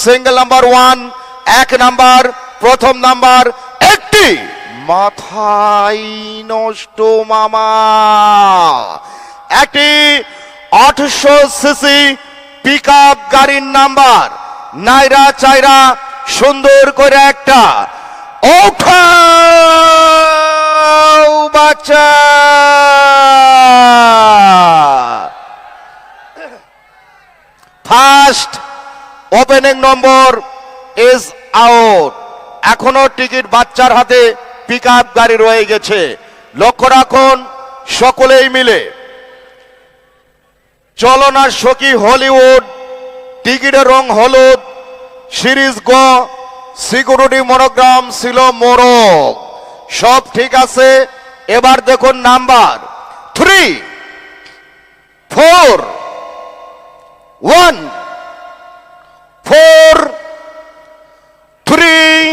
Single number 1 এক number প্রথম number একটি মাথায় নষ্ট মামা একটি 800 সিসি পিকআপ গাড়ির নাম্বার নাইরা চাইরা সুন্দর করে একটা ওঠাও বাচ্চা first opening number is out. এখনো টিকিট বাচ্চার হাতে পিকআপ গাড়ি রয়ে গেছে। লক্ষ্য রাখুন সকলেই মিলে। চলো না সখী হলিউড, টিকিটের রং হলুদ, সিরিজ গ, সিকিউরিটি মনোগ্রাম ছিল মোরগ, সব ঠিক আছে। এবার দেখুন number 3 4 1 4 3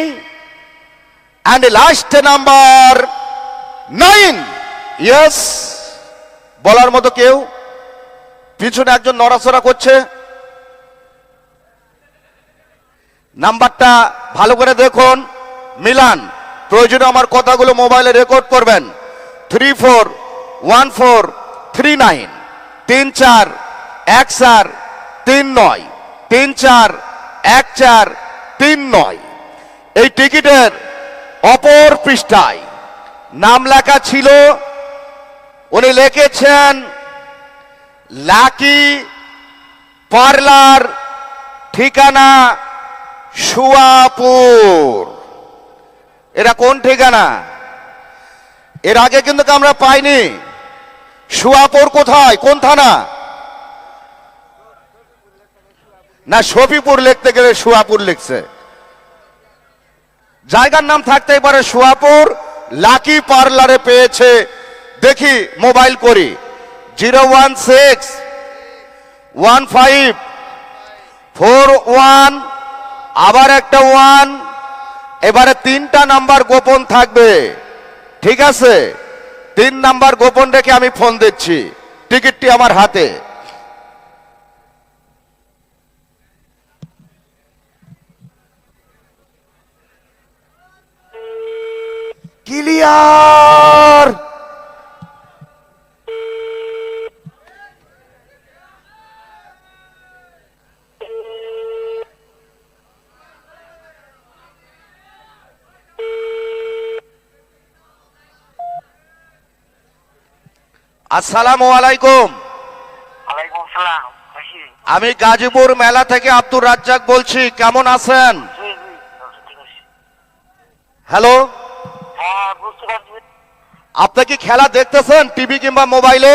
and last number 9। Yes, বলার মতো কেউ? পিছনে একজন নড়াচড়া করছে। নাম্বারটা ভালো করে দেখুন, মিলান। প্রয়োজনে আমার কথাগুলো মোবাইলে রেকর্ড করবেন। 341439 341439 341439। এই টিকিটের অপর পৃষ্ঠায় নাম লেখা ছিল, উনি লিখেছেন লাকি পার্লার, ঠিকানা সুয়াপুর। এটা কোন ঠিকানা? এর আগে কিন্তু আমরা পাইনি। সুয়াপুর কোথায়, কোন থানা? না, শফিপুর লিখতে গেলে সুয়াপুর লিখছে। জায়গার নাম থাকতেই পারে সুয়াপুর। লাকি পার্লারে পেয়েছে। দেখি মোবাইল করি। 0161541 আবার একটা 1। এবারে 3টা নাম্বার গোপন থাকবে, ঠিক আছে? 3 নাম্বার গোপন রেখে আমি ফোন দিচ্ছি। টিকিটটি আমার হাতে। ক্লিয়ার। আসসালামু আলাইকুম। ওয়ালাইকুম আসসালাম। আমি গাজীপুর মেলা থেকে আব্দুর রাজ্জাক বলছি। কেমন আছেন? হ্যালো, হ্যাঁ বুঝতে পারছি। আপনি কি খেলা দেখতেছেন টিভি কিংবা মোবাইলে?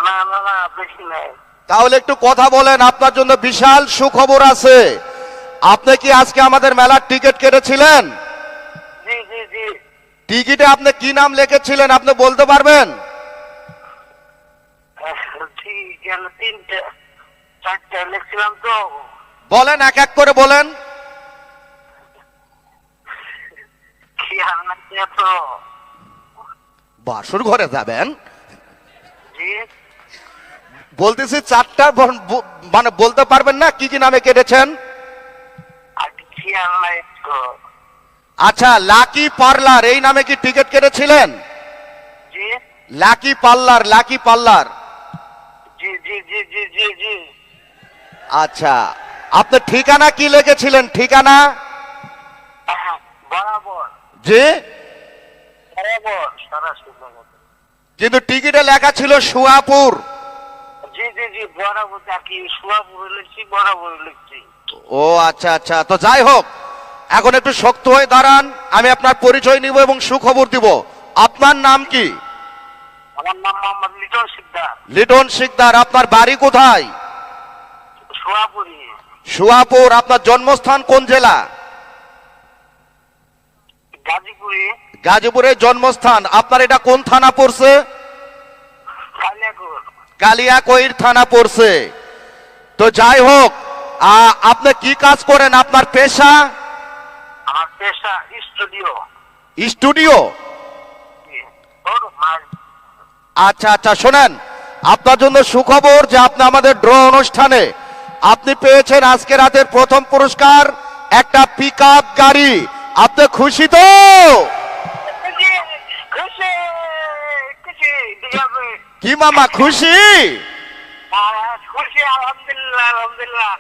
না না না, বেশি নাই। তাহলে একটু কথা বলেন, আপনার জন্য বিশাল সুখবর আছে। আপনি কি আজকে আমাদের মেলার টিকিট কেটেছিলেন? জি জি জি। টিকিটে আপনি কি নাম লিখেছিলেন আপনি বলতে পারবেন? ঠিক আছে, 3টে 4টে লিখছিলাম তো। বলেন, এক এক করে বলেন। খেয়াল নাই তো। বাসর ঘরে যাবেন? জি, বলতেছি 4টা, মানে বলতে পারবেন না কি কি নামে কেটেছেন? আর খেয়াল নাই তো। আচ্ছা, লাকি পার্লার এই নামে কি টিকিট কেটেছিলেন? জি লাকি পার্লার, লাকি পার্লার। জি জি জি জি জি জি। আচ্ছা, আপনি ঠিকানা কি লিখেছিলেন? ঠিকানা? বরাবর জি, বরাবর সরাসরি। কিন্তু টিকিটে লেখা ছিল সুয়াপুর। জি জি জি, বরাবর। কি সুয়াপুর লিখছি, বরাবর লিখছি। ও আচ্ছা আচ্ছা, তো যাই হোক, এখন একটু শক্ত হয়ে দাঁড়ান। আমি আপনার পরিচয় নিব এবং সুখবর দিব। আপনার নাম কি? আমার নাম মোহাম্মদ লিটন শিকদার। লিটন শিকদার। আপনার বাড়ি কোথায়? সুয়াপুরি। সুয়াপুর। আপনার জন্মস্থান কোন জেলা? গাজীপুরে। গাজীপুরের জন্মস্থান। আপনার এটা কোন থানা পড়ছে? কালিয়াকৈর। কালিয়াকৈর থানা পড়ছে। তো যাই হোক, আপনি কি কাজ করেন? আপনার পেশা? আমার পেশা স্টুডিও। স্টুডিও? আচ্ছা আচ্ছা, শোনেন, আপনার জন্য সুখবর যে আপনি আমাদের ড্র অনুষ্ঠানে আপনি পেয়েছেন আজকে রাতের প্রথম পুরস্কার একটা পিকআপ গাড়ি। আপনি খুশি তো? খুশি খুশি খুশি ঠিক আছে। কি মামা খুশি? খুশি আলহামদুলিল্লাহ আলহামদুলিল্লাহ।